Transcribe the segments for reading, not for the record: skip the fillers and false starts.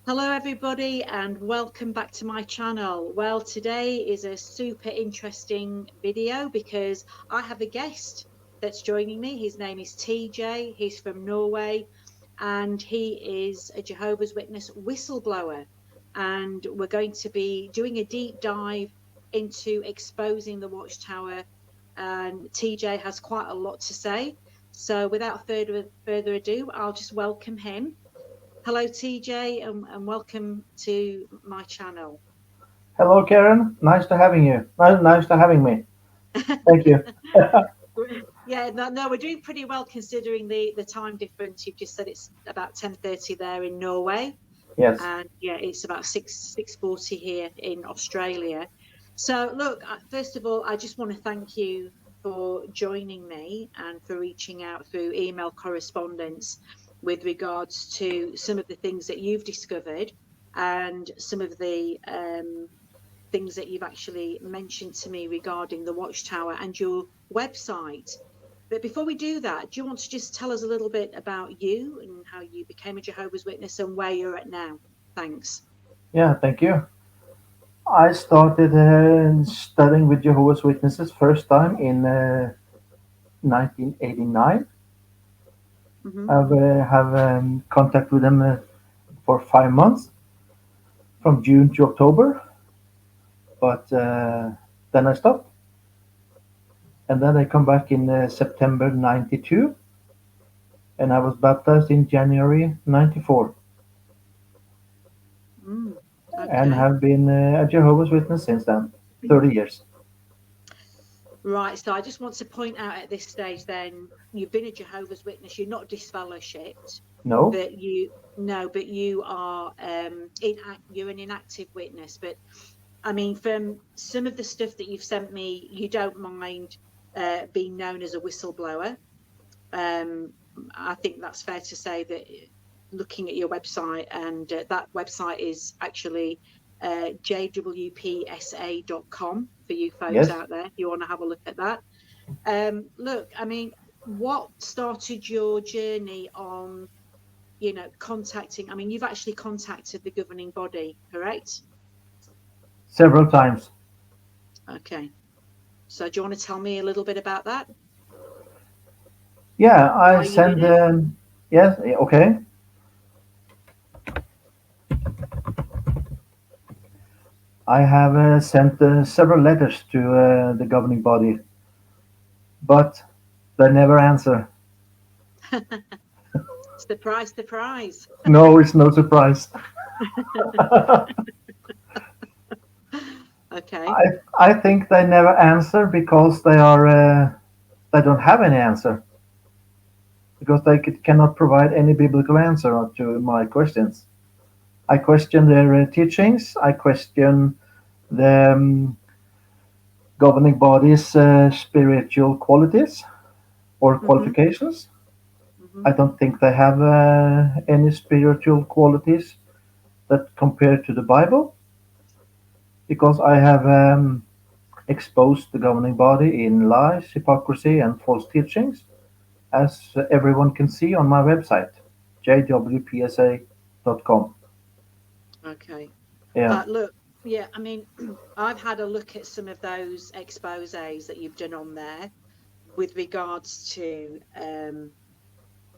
Hello everybody and welcome back to my channel. Well, today is a super interesting video because I have a guest that's joining me. His name is TJ. He's from Norway and he is a Jehovah's Witness whistleblower. And we're going to be doing a deep dive into exposing the Watchtower. And TJ has quite a lot to say. So without further ado, I'll just welcome him. Hello, TJ, and welcome to my channel. Hello, Karen. Nice to having you. Nice to having me. Thank you. Yeah, no, we're doing pretty well considering the time difference. You've just said it's about 10:30 there in Norway, Yes. and yeah, it's about 6:40 here in Australia. So, look, first of all, I just want to thank you for joining me and for reaching out through email correspondence with regards to some of the things that you've discovered and some of the things that you've actually mentioned to me regarding the Watchtower and your website. But before we do that, do you want to just tell us a little bit about you and how you became a Jehovah's Witness and where you're at now? Thanks. Yeah, thank you. I started studying with Jehovah's Witnesses first time in 1989. Hmm. I have contact with them for 5 months, from June to October, but then I stopped. And then I come back in September 92, and I was baptized in January 94, Mm, and okay. have been a Jehovah's Witness since then, 30 years. Right. So I just want to point out at this stage then you've been a Jehovah's Witness, you're not disfellowshipped, No. but you no, but you are you're an inactive witness. But I mean, from some of the stuff that you've sent me, you don't mind being known as a whistleblower. Um, I think that's fair to say that looking at your website, and that website is actually jwpsa.com for you folks Yes. out there if you want to have a look at that. Look, I mean, what started your journey on, contacting? I mean, you've actually contacted the governing body, correct? Several times. Okay. So do you want to tell me a little bit about that? Yeah, I Why you did send. it? Yes. Okay. I have sent several letters to the governing body, but they never answer. Surprise, surprise. No, it's no surprise. Okay. I I think they never answer because they don't have any answer, because they cannot provide any biblical answer to my questions. I question their teachings. I question the governing body's spiritual qualities or Hmm. qualifications. Hmm. I don't think they have any spiritual qualities that compare to the Bible, because I have exposed the governing body in lies, hypocrisy, and false teachings, as everyone can see on my website, jwpsa.com. Okay. Yeah, Look, yeah, I mean, I've had a look at some of those exposés that you've done on there with regards to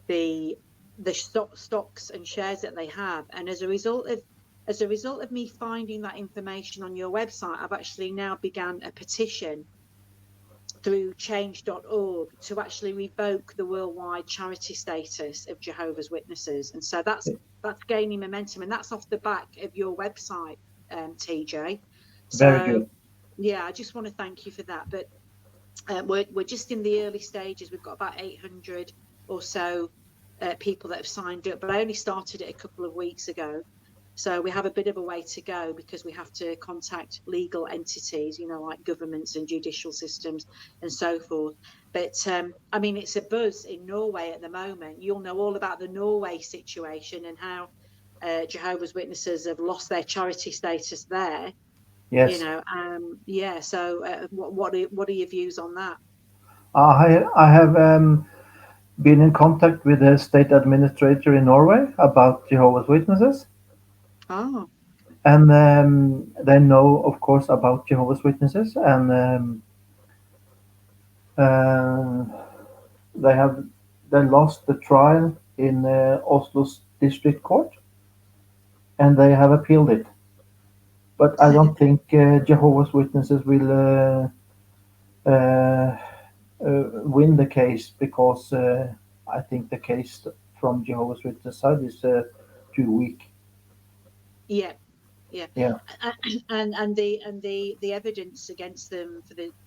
the stocks and shares that they have, and as a result of me finding that information on your website, I've actually now began a petition through change.org to actually revoke the worldwide charity status of Jehovah's Witnesses. And so that's gaining momentum, and that's off the back of your website, TJ. very So good. yeah, I just want to thank you for that. But we're just in the early stages. We've got about 800 or so people that have signed up, but I only started it a couple of weeks ago. So we have a bit of a way to go because we have to contact legal entities, like governments and judicial systems and so forth. But I mean, it's a buzz in Norway at the moment. You'll know all about the Norway situation and how Jehovah's Witnesses have lost their charity status there. Yes. Yeah. So what are your views on that? I have been in contact with the state administrator in Norway about Jehovah's Witnesses, Oh, And they know, of course, about Jehovah's Witnesses, and uh, they have they lost the trial in Oslo's district court, and they have appealed it. But I don't think Jehovah's Witnesses will win the case, because I think the case from Jehovah's Witness side is too weak. yeah, yeah. Yeah. And the evidence against them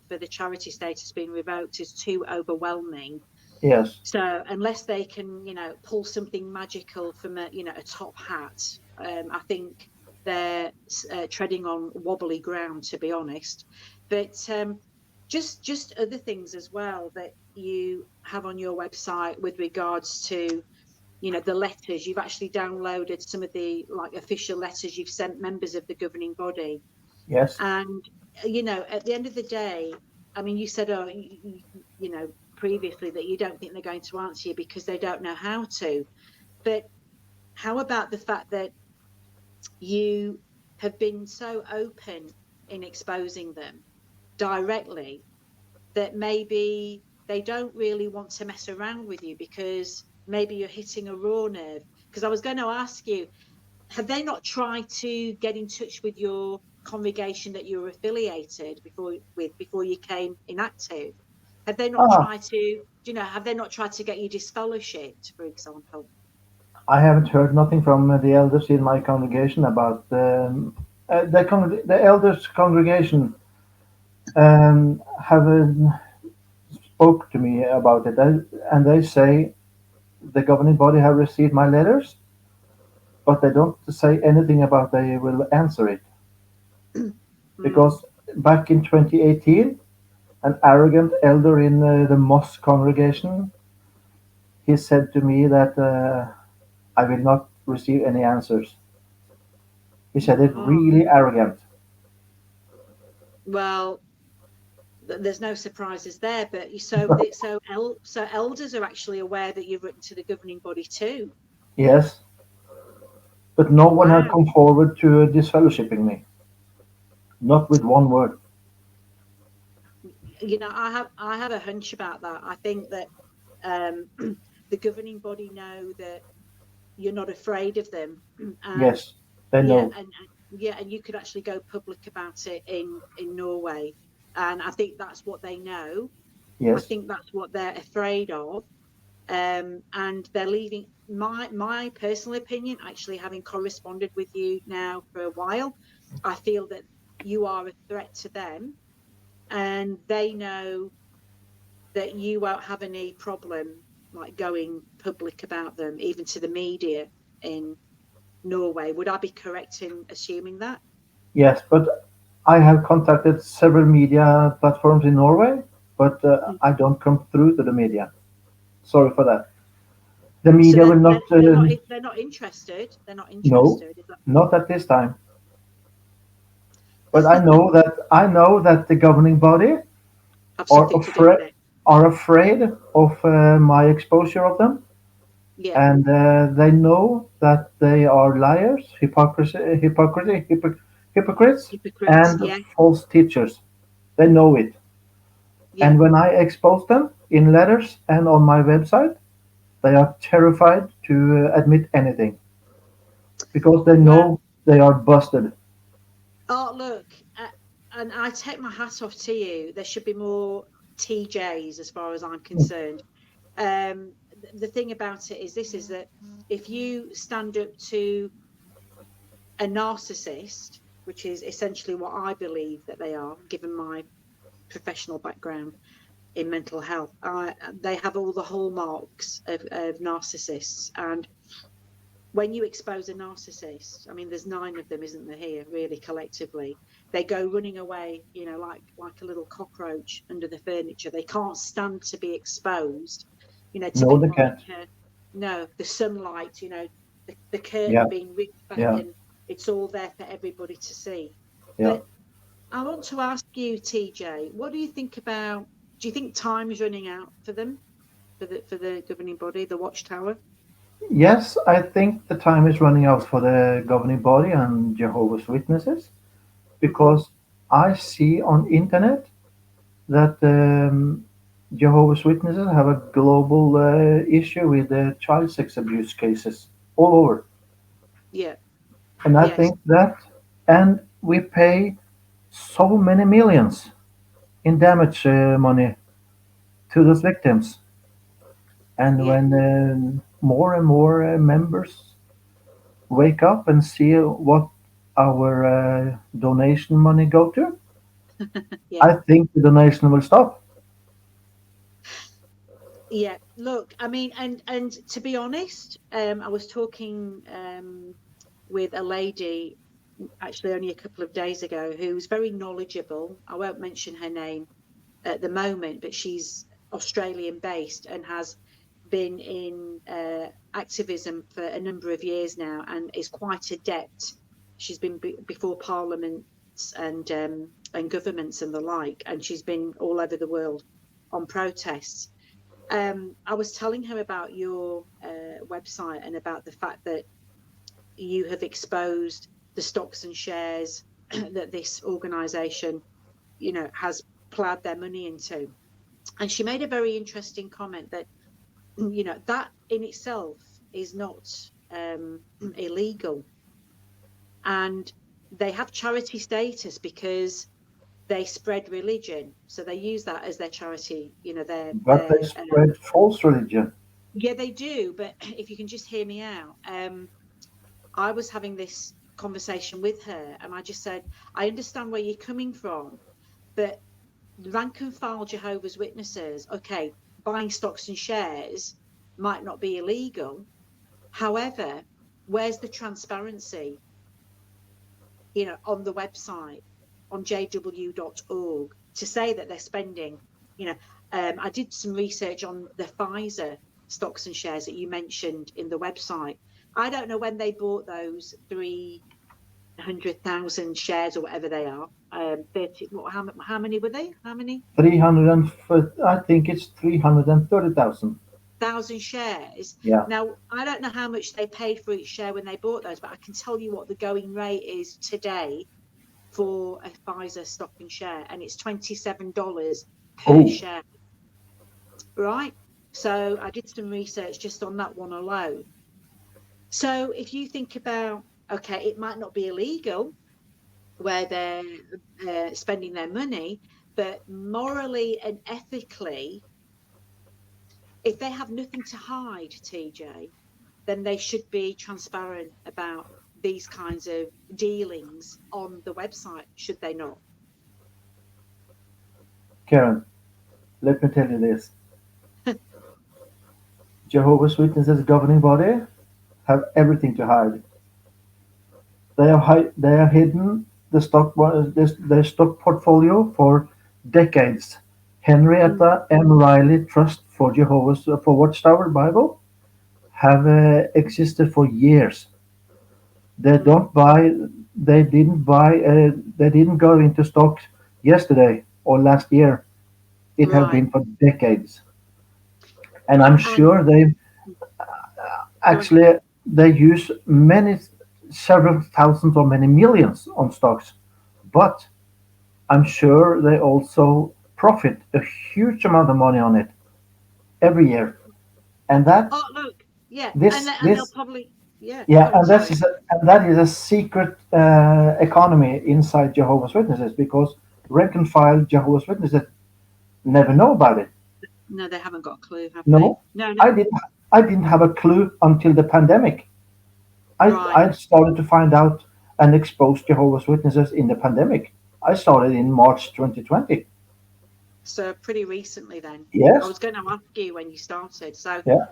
for the charity status being revoked is too overwhelming. Yes. So unless they can, pull something magical from a top hat, I think they're treading on wobbly ground, to be honest. But just other things as well that you have on your website with regards to, the letters. You've actually downloaded some of the official letters you've sent members of the governing body. Yes. And, at the end of the day, I mean, you said, previously that you don't think they're going to answer you because they don't know how to. But how about the fact that you have been so open in exposing them directly that maybe they don't really want to mess around with you because maybe you're hitting a raw nerve? Because I was going to ask you, have they not tried to get in touch with your congregation that you were affiliated before you came inactive? Have they not Ah, tried to, have they not tried to get you disfellowshipped, for example? I haven't heard nothing from the elders in my congregation about the elders congregation have spoke to me about it, and they say the governing body have received my letters, but they don't say anything about they will answer it, Mm. because back in 2018, an arrogant elder in the Moss congregation, he said to me that I will not receive any answers. He said it Oh, really arrogant. well, there's no surprises there. But so elders are actually aware that you've written to the governing body too. Yes, but no one has Wow. come forward to disfellowshipping me. Not with one word. I have a hunch about that. I think that um, the governing body know that you're not afraid of them, and Yes, they yeah, know. and you could actually go public about it in Norway, and I think that's what they know. I Yes, think that's what they're afraid of, and they're leaving. My personal opinion, actually, having corresponded with you now for a while, I feel that you are a threat to them, and they know that you won't have any problem going public about them, even to the media in Norway. Would I be correct in assuming that? yes, but I have contacted several media platforms in Norway, but I don't come through to the media. Sorry for that. The So media will not. they're not interested. They're not No, interested. Is that not at this time. But I know that the governing body have are something to do with afraid it? are afraid of my exposure of them, Yeah, and they know that they are liars, hypocrites, hypocrites. and Yeah, false teachers. They know it. yeah. And when I expose them in letters and on my website, they are terrified to admit anything, because they Well, know they are busted. oh look, and I take my hat off to you. There should be more TJs, as far as I'm concerned. The thing about it is this: is that if you stand up to a narcissist, which is essentially what I believe that they are, given my professional background in mental health. They have all the hallmarks of narcissists. And when you expose a narcissist, I mean, there's 9 of them, isn't there, here, really, collectively? They go running away, like a little cockroach under the furniture. They can't stand to be exposed, to No, be they can't. no, the sunlight, the Yeah, curtain being ripped back, yeah, and it's all there for everybody to see. yeah. But I want to ask you, TJ, what do you think about? Do you think time is running out for them, for the governing body, the Watchtower? Yes, I think the time is running out for the governing body and Jehovah's Witnesses Hmm. because I see on internet that Jehovah's Witnesses have a global issue with child sex abuse cases all over, Yeah. and I Yes. think that, and we pay so many millions in damage money to those victims, and Yeah. when more and more members wake up and see what our donation money go to, Yeah. I think the donation will stop. Yeah. Look, I mean, and to be honest, I was talking with a lady actually only a couple of days ago who's very knowledgeable. I won't mention her name at the moment, but she's Australian based and has been in activism for a number of years now and is quite adept. She's been before parliaments and governments and the like, and she's been all over the world on protests. I was telling her about your website and about the fact that you have exposed the stocks and shares that this organization, has plowed their money into. And she made a very interesting comment that, that in itself is not illegal. And they have charity status because they spread religion. So they use that as their charity, But they spread false religion. yeah, they do. But if you can just hear me out, I was having this conversation with her and I just said, I understand where you're coming from, but rank and file Jehovah's Witnesses, okay, buying stocks and shares might not be illegal. However, where's the transparency, on the website, on jw.org, to say that they're spending, I did some research on the Pfizer stocks and shares that you mentioned in the website. I don't know when they bought those 300,000 shares or whatever they are. 30, how many were they? How many 300 and I think it's 330,000. thousand shares? Yeah. Now, I don't know how much they paid for each share when they bought those, but I can tell you what the going rate is today for a Pfizer stock and share, and it's $27 per Oh, share, right? So I did some research just on that one alone. So if you think about, okay, it might not be illegal where they're spending their money, but morally and ethically, if they have nothing to hide, TJ, then they should be transparent about these kinds of dealings on the website, should they not? Karen, let me tell you this. Jehovah's Witnesses governing body have everything to hide. They have hidden their stock portfolio for decades. Mm. Henrietta M. Riley Trust for Jehovah's for Watchtower Bible have existed for years. They Mm. don't buy. They didn't buy. They didn't go into stocks yesterday or last year. It has Right. been for decades, and I'm And sure they go on. actually they use many several thousands or many millions on stocks, but I'm sure they also profit a huge amount of money on it every year. And that Oh, look, yeah, this and they'll this probably, yeah. yeah, Go on. Sorry. and that is a secret economy inside Jehovah's Witnesses because rank and file Jehovah's Witnesses never know about it. No, they haven't got a clue, have they? No, No, no. I didn't. I didn't have a clue until the pandemic. Right. I started to find out and expose Jehovah's Witnesses in the pandemic. I started in March 2020. So pretty recently then. I Yes. was going to ask you when you started. So, Yeah.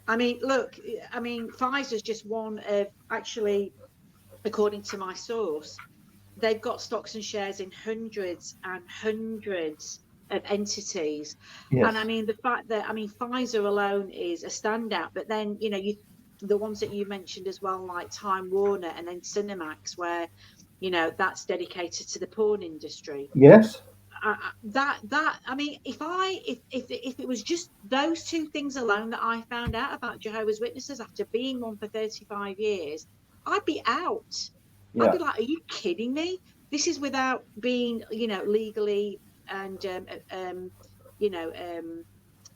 I mean, look, I mean, Pfizer's just one of, actually, according to my source, they've got stocks and shares in hundreds and hundreds of entities. And I Yes. mean, the fact that, I mean, Pfizer alone is a standout, but then, the ones that you mentioned as well, like Time Warner and then Cinemax, where, that's dedicated to the porn industry. Yes. I mean, if it was just those two things alone that I found out about Jehovah's Witnesses after being one for 35 years, I'd be out. I'd Yeah. be like, are you kidding me? This is without being, legally and you know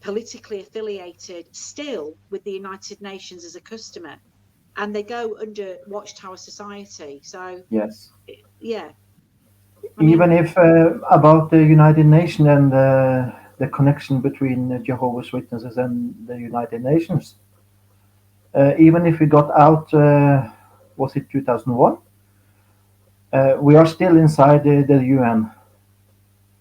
politically affiliated still with the United Nations as a customer, and they go under Watchtower Society. So Yes. yeah, I mean, Even if about the United Nations and the connection between Jehovah's Witnesses and the United Nations, even if we got out, was it 2001? We are still inside the UN.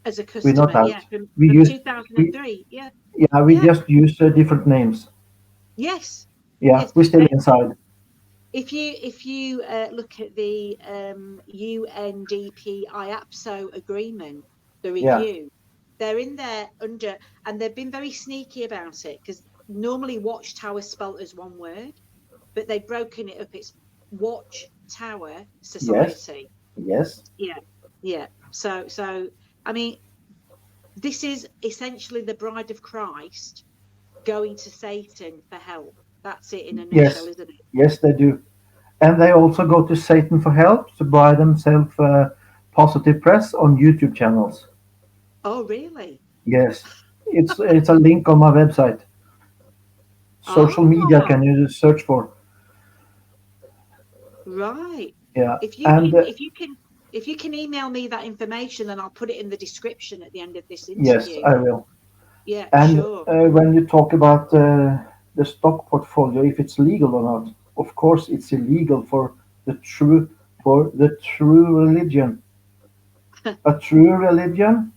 as a We're not customer, yeah, out. We from use we 2003, yeah, yeah we yeah, just use different names. yes, Yeah, yes. we're still inside. If you look at the UNDP IAPSO agreement, the Yeah. review, they're in there under, and they've been very sneaky about it, because normally Watchtower spelt as one word, but they've broken it up. It's Watchtower Yes. Society. Yes. Yeah, yeah. So I mean, this is essentially the bride of Christ going to Satan for help. That's it in a nutshell, Yes. isn't it? Yes, they do. And they also go to Satan for help to buy themselves positive press on YouTube channels. Oh, really? Yes, it's a link on my website. Social media Oh, can you search for? right. Yeah, If you and can, if you can, if you can email me that information, then I'll put it in the description at the end of this yes, interview. I will. Yeah, And sure. when you talk about the stock portfolio, if it's legal or not, of course it's illegal the true for the true religion. A true religion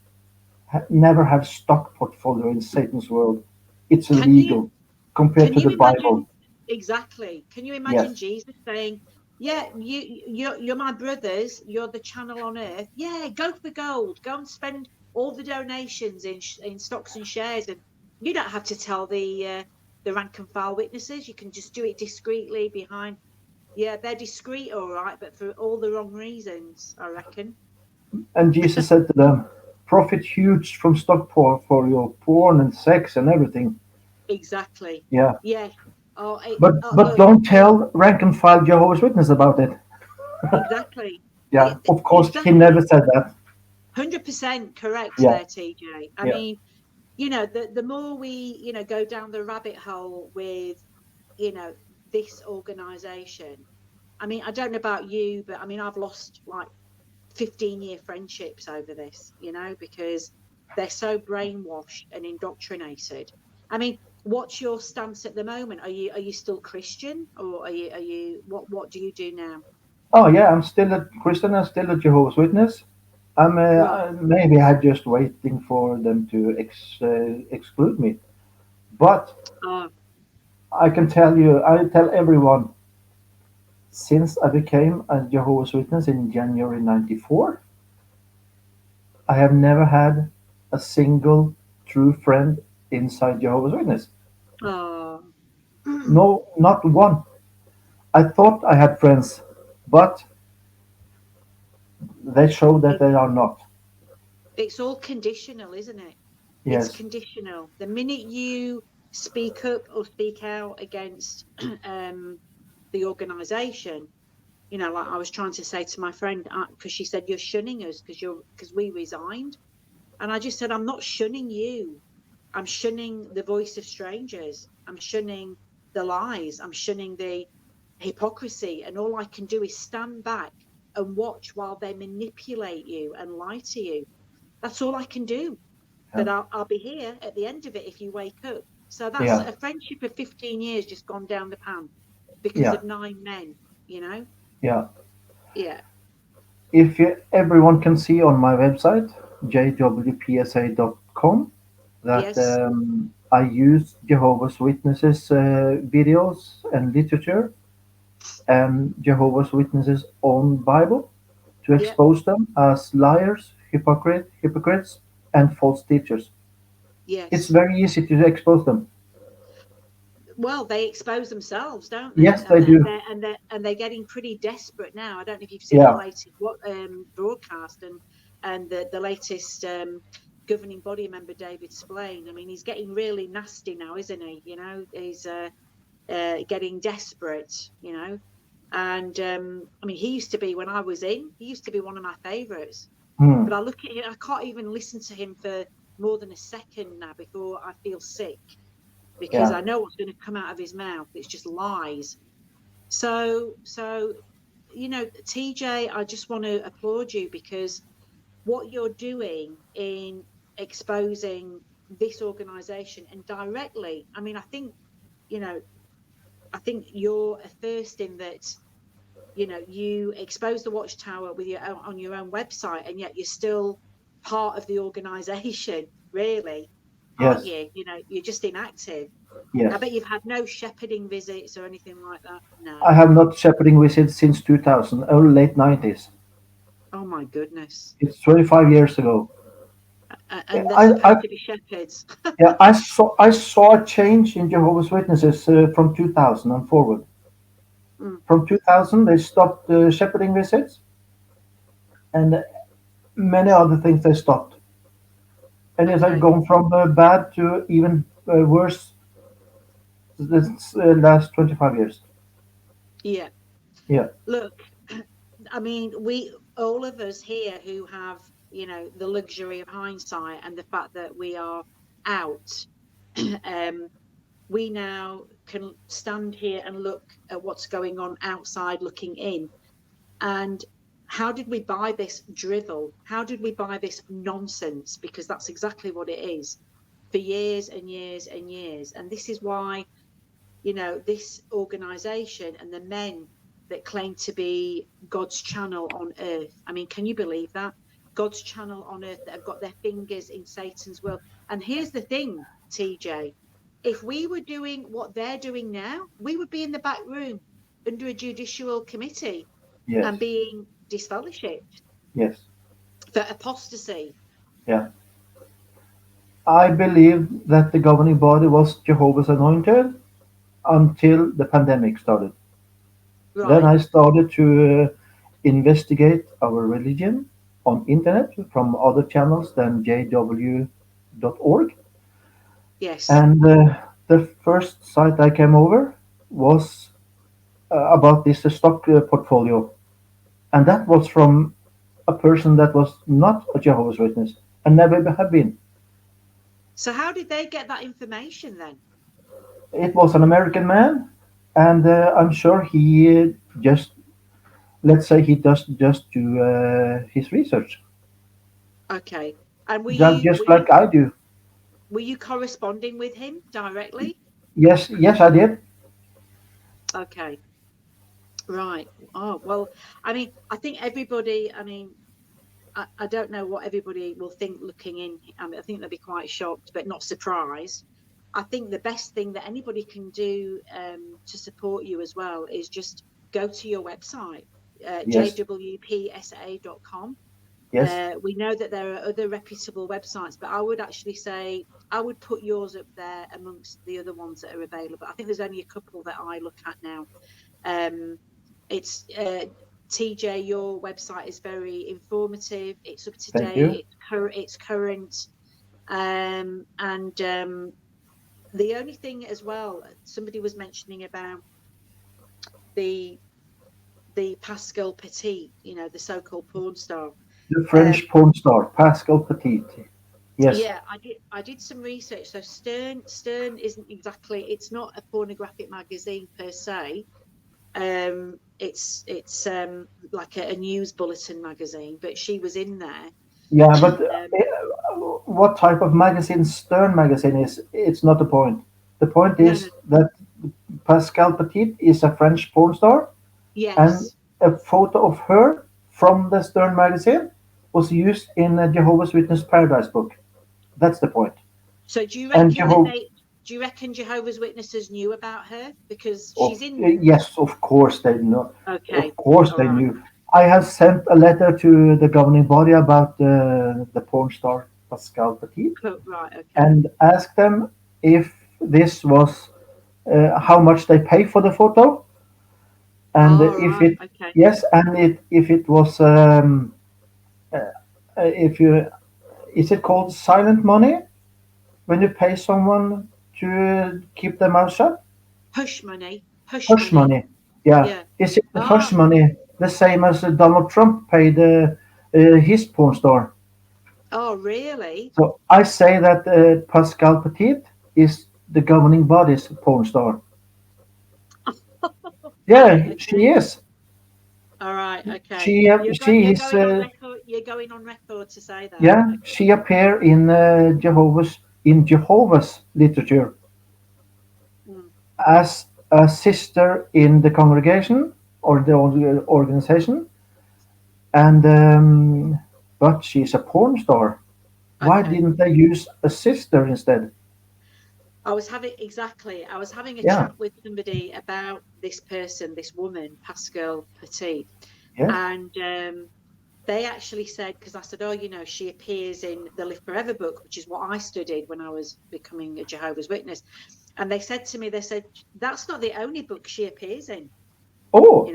never have stock portfolio in Satan's world. It's Can you illegal compared can to you the imagine Bible. exactly? Can you imagine Yes, Jesus saying, "Yeah, you're my brothers. You're the channel on earth. Yeah, go for gold. Go and spend all the donations in stocks and shares, and you don't have to tell the rank and file witnesses. You can just do it discreetly behind." Yeah, they're discreet, all right, but for all the wrong reasons, I reckon. and Jesus said to them, "Profit huge from stock portfolio, porn and sex and everything." Exactly. Yeah, Yeah. Oh, but look, don't tell rank and file Jehovah's Witness about it. exactly. Yeah, of course he never Exactly. said that. 100% correct Yeah, there, TJ. I yeah, mean, the more we, go down the rabbit hole with, you know, this organization. I mean, I don't know about you, but I mean, I've lost like 15-year friendships over this, because they're so brainwashed and indoctrinated. I mean, what's your stance at the moment? Are you still Christian, or are you what do you do now? Oh yeah, I'm still a Christian. I'm still a Jehovah's Witness. Right. Maybe I'm just waiting for them to exclude me. But Oh, I can tell you, I tell everyone, since I became a Jehovah's Witness in January '94, I have never had a single true friend inside Jehovah's Witness. oh. No, not one. I thought I had friends, but they show that It, they are not. it's all conditional, isn't it? It's Yes, conditional. The minute you speak up or speak out against the organization, like I was trying to say to my friend, because she said you're shunning us because we resigned, and I just said I'm not shunning you. I'm shunning the voice of strangers. I'm shunning the lies. I'm shunning the hypocrisy, and all I can do is stand back and watch while they manipulate you and lie to you. That's all I can do. yeah, But I'll be here at the end of it if you wake up. So that's yeah, a friendship of 15 years just gone down the pan because yeah, of 9 men, you know? yeah. Yeah. If everyone can see on my website, jwpsa.com, that Yes. I use Jehovah's Witnesses videos and literature and Jehovah's Witnesses' own Bible to Yeah. expose them as liars, hypocrites, and false teachers. It's Yes. very easy to expose them. Well, they expose themselves, don't they? Yes, And they they're, do. they're and they're and they're getting pretty desperate now. I don't know if you've seen the Yeah, latest broadcast, and and the latest governing body member, David Splain. I mean, he's getting really nasty now, isn't he? You know, he's getting desperate, you know. And I mean, he used to be, when I was in, he used to be one of my favourites. Hmm. But I look at him, I can't even listen to him for more than a second now before I feel sick, because Yeah. I know what's going to come out of his mouth. It's just lies. So, you know, TJ, I just want to applaud you, because what you're doing in exposing this organisation and directly, I mean, I think, you know, I think you're a first in that, you know, you expose the Watchtower with on your own website, and yet you're still part of the organisation, really, aren't Yes. you? You know, you're just inactive. I Yes. bet you've had no shepherding visits or anything like that. No. I have not shepherding visits since 2000, or late 90s. Oh my goodness. It's 25 years ago. And they're I supposed to be shepherds. Yeah, I saw a change in Jehovah's Witnesses from 2000 and forward. Mm, From 2000, they stopped shepherding visits, and many other things they stopped. And it has okay. gone from bad to even worse this last 25 years. Yeah. Yeah. Look, I mean, we, all of us here who have, you know, the luxury of hindsight and the fact that we are out, we now can stand here and look at what's going on outside looking in. And how did we buy this drivel? How did we buy this nonsense? Because that's exactly what it is, for years and years and years. And this is why, you know, this organization and the men that claim to be God's channel on earth. I mean, can you believe that? God's channel on earth, that have got their fingers in Satan's will. And here's the thing, TJ, if we were doing what they're doing now, we would be in the back room under a judicial committee Yes. and being disfellowshipped Yes. for apostasy. Yeah. I believe that the governing body was Jehovah's Anointed until the pandemic started. Then Right. I started to investigate our religion on internet from other channels than JW.org. Yes. And the first site I came over was about this stock portfolio. And that was from a person that was not a Jehovah's Witness and never have been. So how did they get that information then? It was an American man, and I'm sure he just, let's say, he does just do his research, Okay. And just like I do. were you corresponding with him directly? Yes, yes, I did. Okay. Right. Oh, well, I mean, I think everybody, I mean, I don't know what everybody will think looking in. I mean, I think they'll be quite shocked, but not surprised. I think the best thing that anybody can do to support you as well is just go to your website, Yes, jwpsa.com. yes, We know that there are other reputable websites, but I would actually say I would put yours up there amongst the other ones that are available. I think there's only a couple that I look at now. It's TJ, your website is very informative. It's up to thank you. date. It's current. And the only thing as well, somebody was mentioning about the Pascale Petit, you know, the so-called porn star. The Um, French porn star, Pascale Petit. Yes, yeah, I did some research. So Stern isn't exactly, it's not a pornographic magazine per se. It's like a news bulletin magazine, but she was in there. yeah, but Um, what type of magazine Stern magazine is, it's not the point. The point no, is that Pascale Petit is a French porn star, and yes. a photo of her from the Stern magazine was used in a Jehovah's Witness Paradise book. That's the point. So do you And reckon that do you reckon Jehovah's Witnesses knew about her because she's in? yes, of course they know. Okay, Of course all they right, knew. I have sent a letter to the governing body about the porn star Pascal Petit right, okay. and asked them if this was how much they pay for the photo, and All if right, it okay. yes, and if it was if you, is it called silent money when you pay someone to keep their mouth shut? Hush money. Hush Hush money. money. Yeah. Yeah. Is it hush Ah. money the same as Donald Trump paid his porn star? Oh, really? So I say that Pascale Petit is the governing body's porn star. Right. Yeah, she Okay. is. All right. Okay. She she You're is going on record. You're going on record to say that. yeah, Okay. she appear in Jehovah's literature Mm. as a sister in the congregation or the organization, and but she's a porn star. Why Okay. didn't they use a sister instead? I was having a Yeah, chat with somebody about this person, this woman, Pascale Petit, yes, and they actually said, because I said, oh, she appears in the Live Forever book, which is what I studied when I was becoming a Jehovah's Witness. And they said to me, they said, that's not the only book she appears in, oh,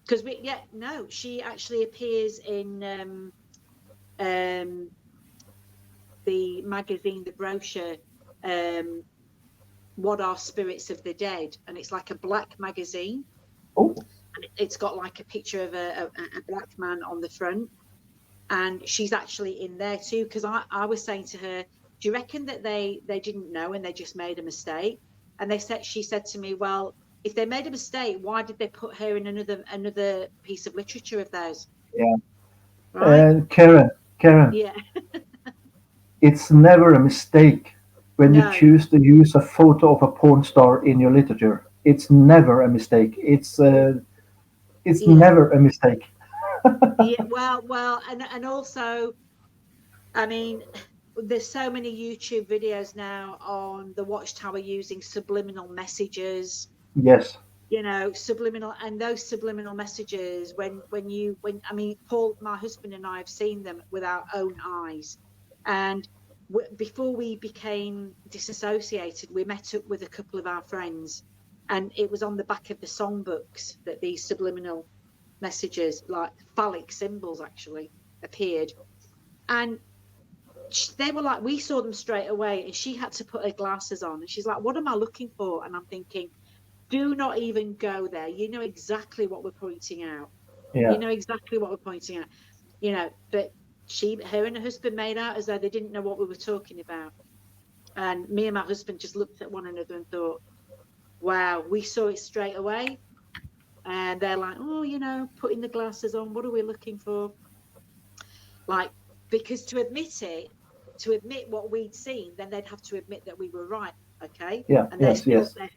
because no, she actually appears in um, the magazine, the brochure, um, What Are Spirits of the Dead? And it's like a black magazine. oh, And it's got like a picture of a black man on the front. And she's actually in there too. Because I was saying to her, do you reckon that they didn't know and they just made a mistake? And she said to me, well, if they made a mistake, why did they put her in another piece of literature of theirs? yeah. Right? Karen, Yeah. it's never a mistake when you No. choose to use a photo of a porn star in your literature. It's never a mistake. It's Yeah. never a mistake. Yeah. Well, and also, I mean, there's so many YouTube videos now on the Watchtower using subliminal messages, Yes, subliminal, and those subliminal messages, when I mean, Paul, my husband, and I have seen them with our own eyes. And before we became disassociated, we met up with a couple of our friends, and it was on the back of the songbooks that these subliminal messages, like phallic symbols, actually appeared. And they were like, we saw them straight away, and she had to put her glasses on, and she's like, what am I looking for? And I'm thinking, do not even go there. You know exactly what we're pointing out. yeah, You know exactly what we're pointing out. But her and her husband made out as though they didn't know what we were talking about. And me and my husband just looked at one another and thought, wow, we saw it straight away. And they're like, oh, putting the glasses on, what are we looking for? Like, because to admit what we'd seen, then they'd have to admit that we were right. Okay. yeah, And yes, yes, they're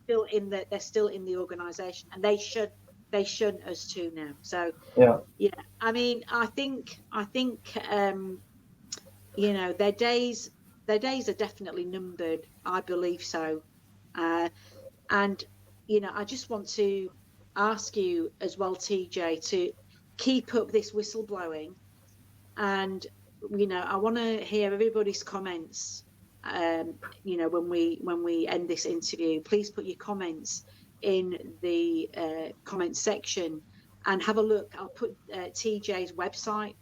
still in the organization, and they shun us too now. So yeah, yeah, I mean, I think their days are definitely numbered. I believe so. And I just want to ask you as well, TJ, to keep up this whistleblowing. And I want to hear everybody's comments. When we end this interview, please put your comments in the comment section and have a look. I'll put TJ's website,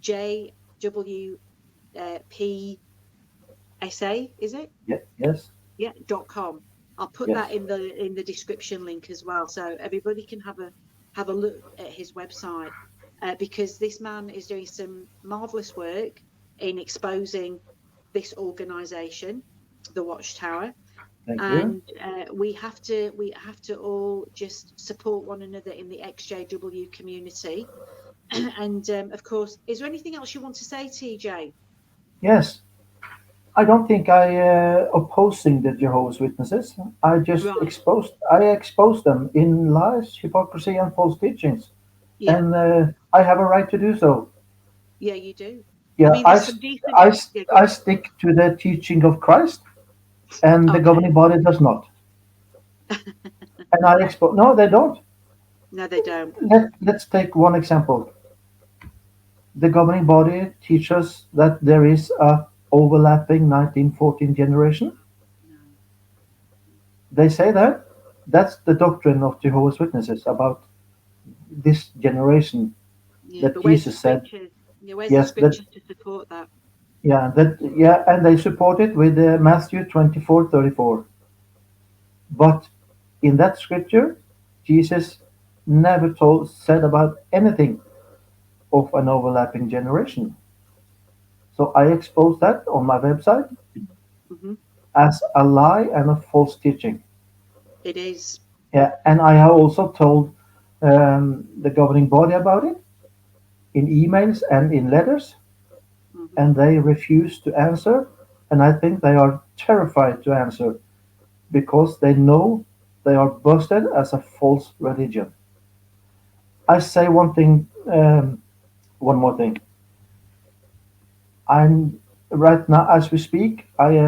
JWPSA, is it? yeah, yes, Yeah, .com. I'll put yes, that in the description link as well, so everybody can have a look at his website, because this man is doing some marvelous work in exposing this organization, the Watchtower. thank you. And we have to all just support one another in the XJW community. And of course, is there anything else you want to say, TJ? Yes, I don't think I opposing the Jehovah's Witnesses. Right. I expose them in lies, hypocrisy, and false teachings, Yeah. and I have a right to do so. Yeah, you do. I Yeah, mean, there's some decent. Yeah, go I on. stick to the teaching of Christ, and the Okay. governing body does not. And I expose. No, they don't. No, they don't. Let's take one example. The governing body teaches that there is a overlapping 1914 generation. No. They say that. That's the doctrine of Jehovah's Witnesses about this generation Yeah, that but where's the Jesus said. scriptures? Yeah, where's the Yes, that scripture to support that? yeah, and they support it with Matthew 24:34. But in that scripture, Jesus never said about anything of an overlapping generation. So I exposed that on my website Hmm. as a lie and a false teaching. It is. Yeah, and I have also told the governing body about it in emails and in letters, Hmm. and they refuse to answer. And I think they are terrified to answer because they know they are busted as a false religion. I say one more thing. I'm right now, as we speak, I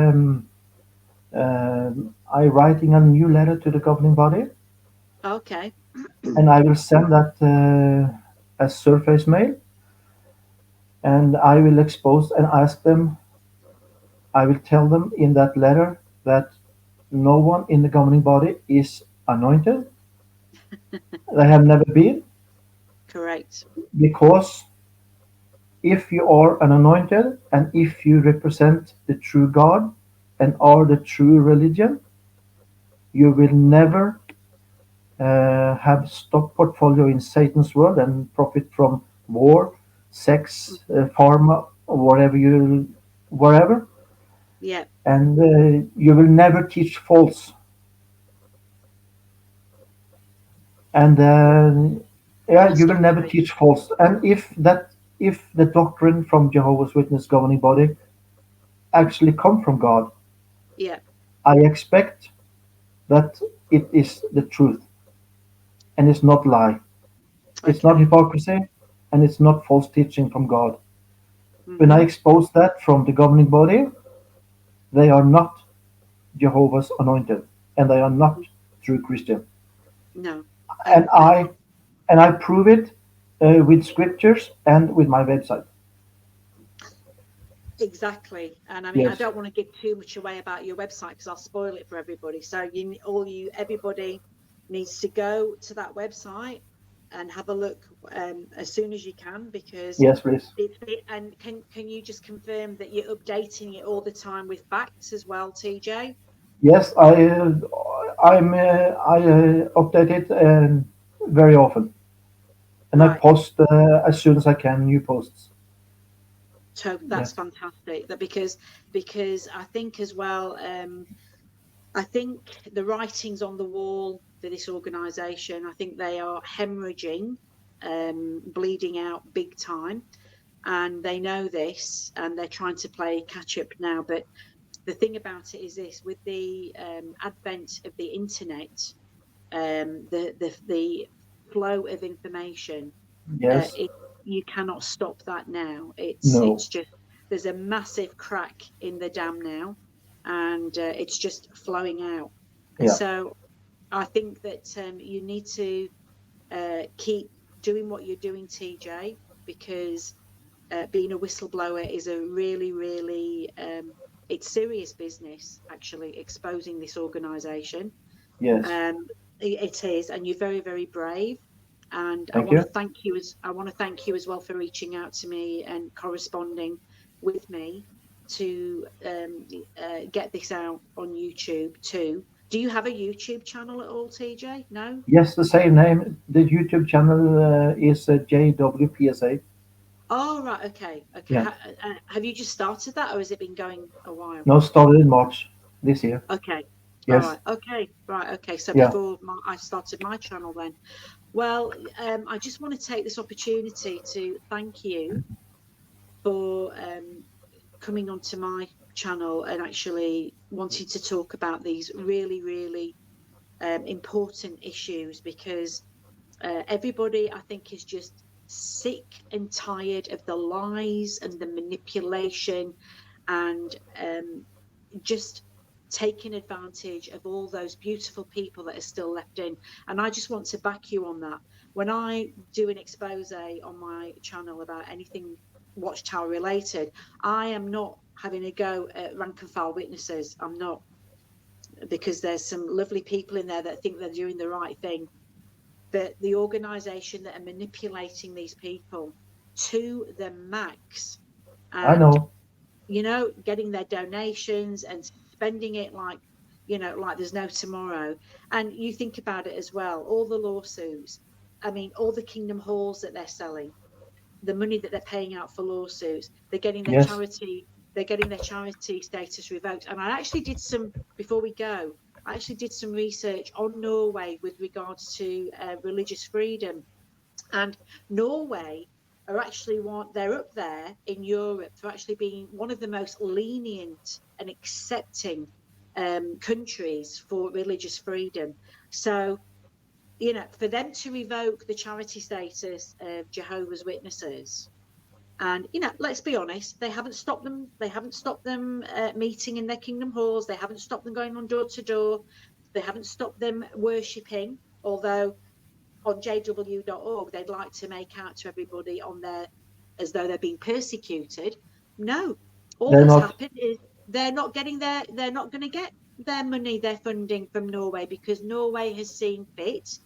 writing a new letter to the governing body, Okay. and I will send that as surface mail, and I will expose and ask them. I will tell them in that letter that no one in the governing body is anointed. They have never been, Correct. because if you are an anointed and if you represent the true God and are the true religion, you will never have stock portfolio in Satan's world and profit from war, sex, Hmm. pharma, wherever, Yeah, and you will never teach false. And yeah, that's you will never right. teach false. And if the doctrine from Jehovah's Witness governing body actually come from God, Yeah. I expect that it is the truth and it's not lie. It's not Okay. hypocrisy and it's not false teaching from God. When I Hmm. expose that from the governing body, they are not Jehovah's anointed and they are not true Christian. No. And And I prove it with scriptures and with my website. exactly. And I mean, I Yes, don't want to give too much away about your website because I'll spoil it for everybody. So everybody needs to go to that website and have a look as soon as you can, because yes, please. and can you just confirm that you're updating it all the time with facts as well, TJ? Yes, I update it very often, and I Right. post as soon as I can new posts. So that's Yes, fantastic. That because I think as well, I think the writings on the wall for this organisation, I think they are hemorrhaging, bleeding out big time, and they know this, and they're trying to play catch up now. But the thing about it is this: with the advent of the internet, the flow of information, yes, it, you cannot stop that now. no, It's just there's a massive crack in the dam now, and it's just flowing out. And yeah, so I think that you need to keep doing what you're doing, TJ, because being a whistleblower is a really, really it's serious business. Actually, exposing this organisation, yes. um, it is, and you're very, very brave. And Thank you. I want to thank you as well for reaching out to me and corresponding with me to get this out on YouTube too. Do you have a YouTube channel at all, TJ? No. Yes, the same name. The YouTube channel is JWPSA. Oh, right. Okay. Okay. Yeah, Have you just started that, or has it been going a while? no, started in March this year. Okay. All Yes, right. Okay. Right. Okay. So yeah, before I started my channel, then. Well, I just want to take this opportunity to thank you for coming onto my channel and actually wanting to talk about these really, really important issues, because everybody, I think, is just sick and tired of the lies and the manipulation, and just taking advantage of all those beautiful people that are still left in. And I just want to back you on that. When I do an expose on my channel about anything Watchtower related, I am not having a go at rank and file witnesses. I'm not, because there's some lovely people in there that think they're doing the right thing. But the organisation that are manipulating these people to the max. I And, know. you know, getting their donations and spending it like, you know, like there's no tomorrow. And you think about it as well, all the lawsuits, I mean, all the Kingdom Halls that they're selling, the money that they're paying out for lawsuits, they're getting their Yes. charity status revoked. And I actually did some, before we go, I actually did some research on Norway with regards to religious freedom. And Norway are actually they're up there in Europe for actually being one of the most lenient and accepting countries for religious freedom. So, you know, for them to revoke the charity status of Jehovah's Witnesses, and, you know, let's be honest, they haven't stopped them. They haven't stopped them meeting in their kingdom halls. They haven't stopped them going on door to door. They haven't stopped them worshipping, although on jw.org they'd like to make out to everybody on there as though they're being persecuted. No, all They're that's not. happened is they're not going to get their money, their funding from Norway, because Norway has seen fit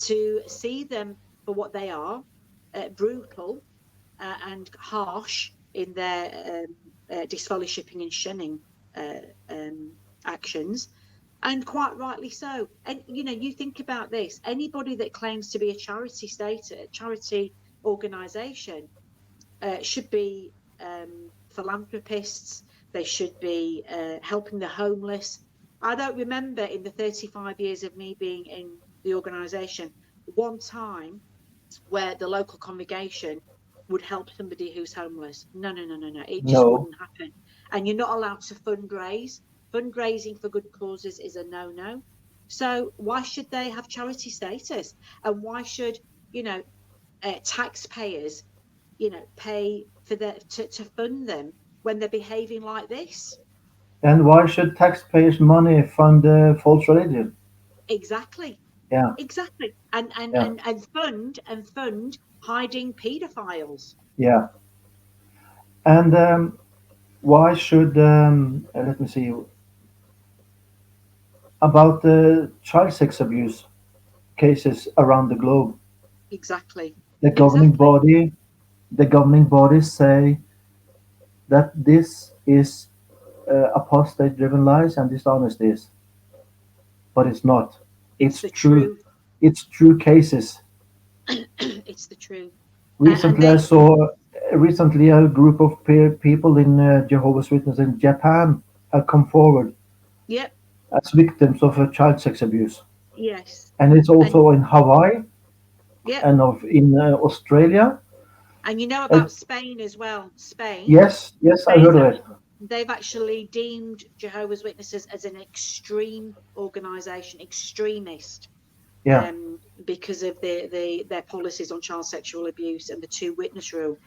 to see them for what they are, brutal and harsh in their disfellowshipping and shunning actions, and quite rightly so. And, you know, you think about this, anybody that claims to be a charity organization should be philanthropists. They should be helping the homeless. I don't remember in the 35 years of me being in the organization one time where the local congregation would help somebody who's homeless. No. It just No. wouldn't happen. And you're not allowed to fundraise. Fundraising for good causes is a no-no. So why should they have charity status? And why should, you know, taxpayers, you know, pay for to fund them when they're behaving like this? And why should taxpayers' money fund false religion? Exactly. Yeah. Exactly. Yeah. And fund hiding pedophiles. Yeah. And why should let me see about the child sex abuse cases around the globe? Exactly. The governing Exactly. body, the governing bodies say that this is apostate-driven lies and dishonesties, but it's not. It's It's the true. truth. It's true cases. It's the truth. And Recently, I they, saw recently a group of people in Jehovah's Witnesses in Japan have come forward yep, as victims of child sex abuse, yes. and it's And also in Hawaii yep. and in Australia. And you know Uh, about Spain as well. yes, yes, I heard Spain's of it. actually, they've actually deemed Jehovah's Witnesses as an extreme organization, extremist, Yeah, because of their policies on child sexual abuse and the two witness rule.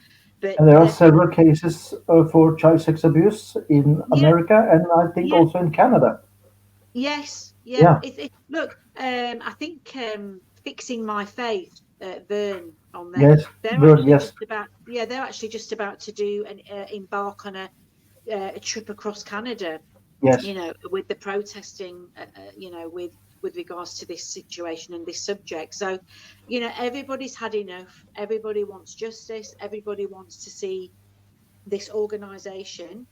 But and there are that, you know, several cases for child sex abuse in yeah, America and I think yeah, also in Canada. yes, yeah. Yeah, Look, I think Fixing My Faith, Vern on there. yes, They're good, actually yes, just about, yeah, they're actually just about to do and embark on a trip across Canada, yes. you know, with the protesting, you know, with regards to this situation and this subject. So, you know, everybody's had enough. Everybody wants justice. Everybody wants to see this organization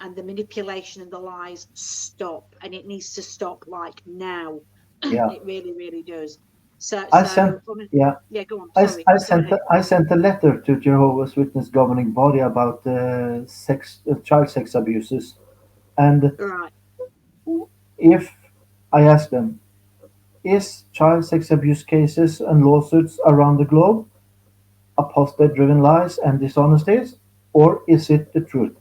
and the manipulation and the lies stop, and it needs to stop like now. Yeah. It really, really does. So, I sent, yeah, yeah, go on. Sorry, go ahead. I sent a letter to Jehovah's Witness governing body about child sex abuses, and Right. if I asked them, is child sex abuse cases and lawsuits around the globe apostate-driven lies and dishonesties, or is it the truth?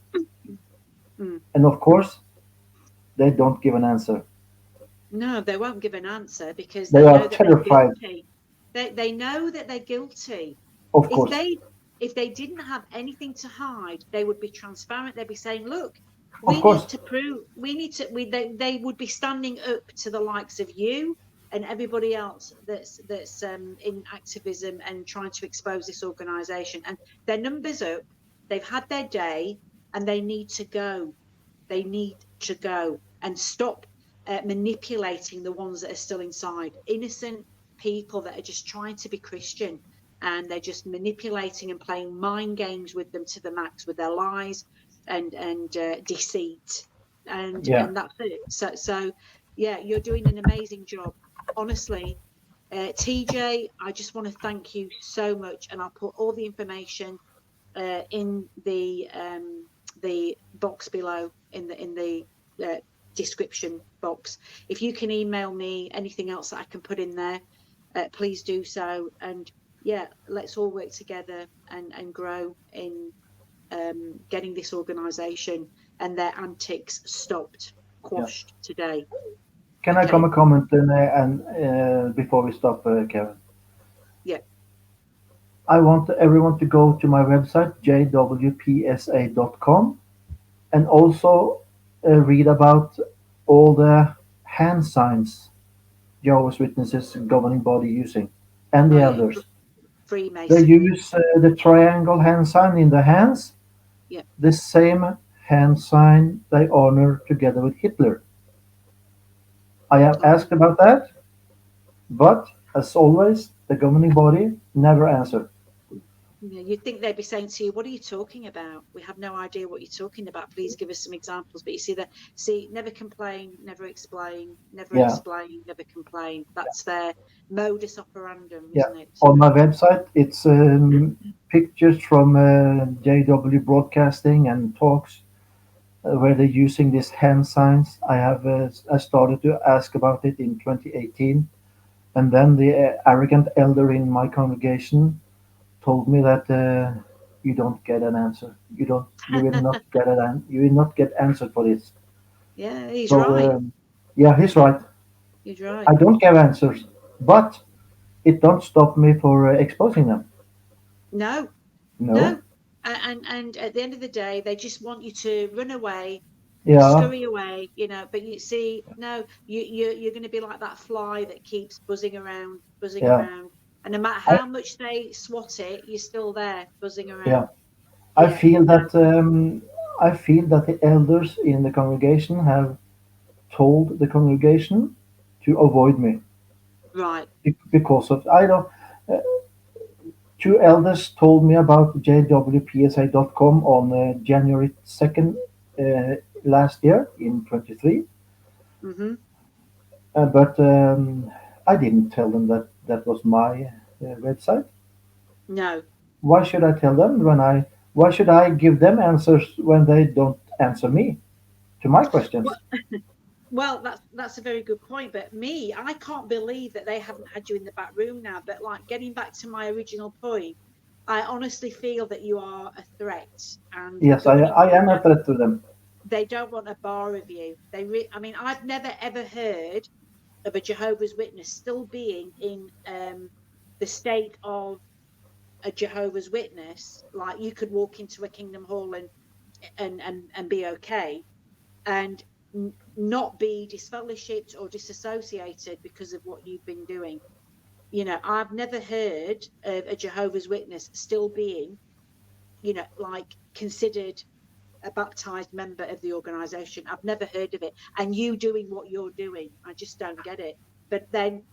Mm. And of course, they don't give an answer. No, they won't give an answer because They they are know that they're terrified, guilty. They know that they're guilty. of If course, they if they didn't have anything to hide, they would be transparent. They'd be saying, "Look, of we need course, to prove. We need to. They would be standing up to the likes of you and everybody else that's in activism and trying to expose this organisation. And their numbers up. They've had their day, and they need to go. They need to go and stop manipulating the ones that are still inside, innocent people that are just trying to be Christian. and they're just manipulating and playing mind games with them to the max with their lies and deceit, and that's it. So yeah, you're doing an amazing job, honestly. TJ, I just want to thank you so much, and I'll put all the information in the box below, in the description box. If you can email me anything else that I can put in there, please do so. And yeah, let's all work together and grow in getting this organisation and their antics stopped, quashed today. Can I come a comment and before we stop, Kevin? Yeah. I want everyone to go to my website, jwpsa.com, and also read about all the hand signs Jehovah's Witnesses governing body using, and the elders. They Freemasonry. use the triangle hand sign in the hands, Yeah. the same hand sign they honor together with Hitler. I have asked about that, but as always, the governing body never answered. You'd think they'd be saying to you, "What are you talking about? We have no idea what you're talking about. Please give us some examples." But you see, never complain, never explain, never explain, never complain. That's their modus operandum, isn't it? On my website, it's pictures from JW broadcasting and talks where they're using these hand signs. I started to ask about it in 2018, and then the arrogant elder in my congregation told me that you don't get an answer. You will not get you will not get answered for this. Yeah, he's right. Yeah, he's right. He's right. I don't get answers, but it don't stop me for exposing them. No. And at the end of the day, they just want you to run away, scurry away, But you see, no, you're going to be like that fly that keeps buzzing around, and no matter how much they swat it, you're still there buzzing around. Yeah, I feel that the elders in the congregation have told the congregation to avoid me. Right. Because of I don't. Two elders told me about jwpsa.com on January 2nd last year in 23. Mm-hmm. But I didn't tell them that was my website. No. Why should I tell them why should I give them answers when they don't answer me to my questions? Well, that's a very good point. But I can't believe that they haven't had you in the back room now. But like, getting back to my original point, I honestly feel that you are a threat. And yes, I am a threat to them. They don't want a bar of you. I mean, I've never ever heard of a Jehovah's Witness still being in the state of a Jehovah's Witness. Like, you could walk into a Kingdom Hall and be okay, and not be disfellowshipped or disassociated because of what you've been doing. I've never heard of a Jehovah's Witness still being, like, considered a baptized member of the organization. I've never heard of it. And you doing what you're doing, I just don't get it. But then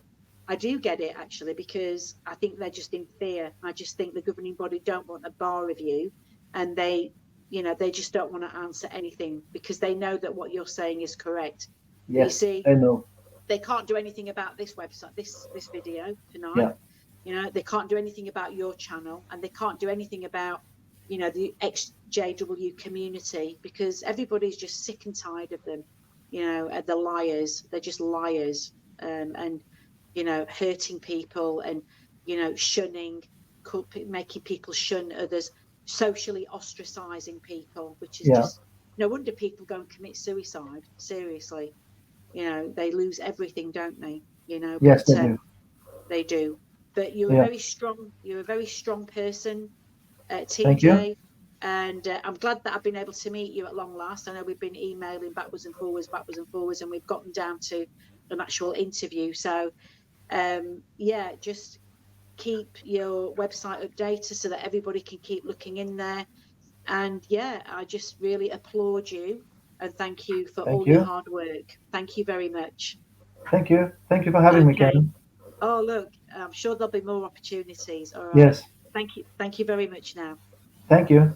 I do get it, actually, because I think they're just in fear. I just think the governing body don't want a bar of you, and they just don't want to answer anything because they know that what you're saying is correct. Yes, you see, I know. They can't do anything about this website, this video tonight. Yeah. They can't do anything about your channel, and they can't do anything about, the ex-JW community, because everybody's just sick and tired of them. The liars. They're just liars, and hurting people, and shunning, making people shun others, socially ostracizing people, which is just no wonder people go and commit suicide. Seriously, they lose everything, don't they? Yes, they do. They do. But you're a very strong. You're a very strong person, TJ. Thank you. And I'm glad that I've been able to meet you at long last. I know we've been emailing backwards and forwards, and we've gotten down to an actual interview. So, just keep your website updated so that everybody can keep looking in there. And I just really applaud you and thank you for all your hard work. Thank you very much. Thank you for having me, Karen. Oh, look, I'm sure there'll be more opportunities. All right. Yes. Thank you very much now. Thank you.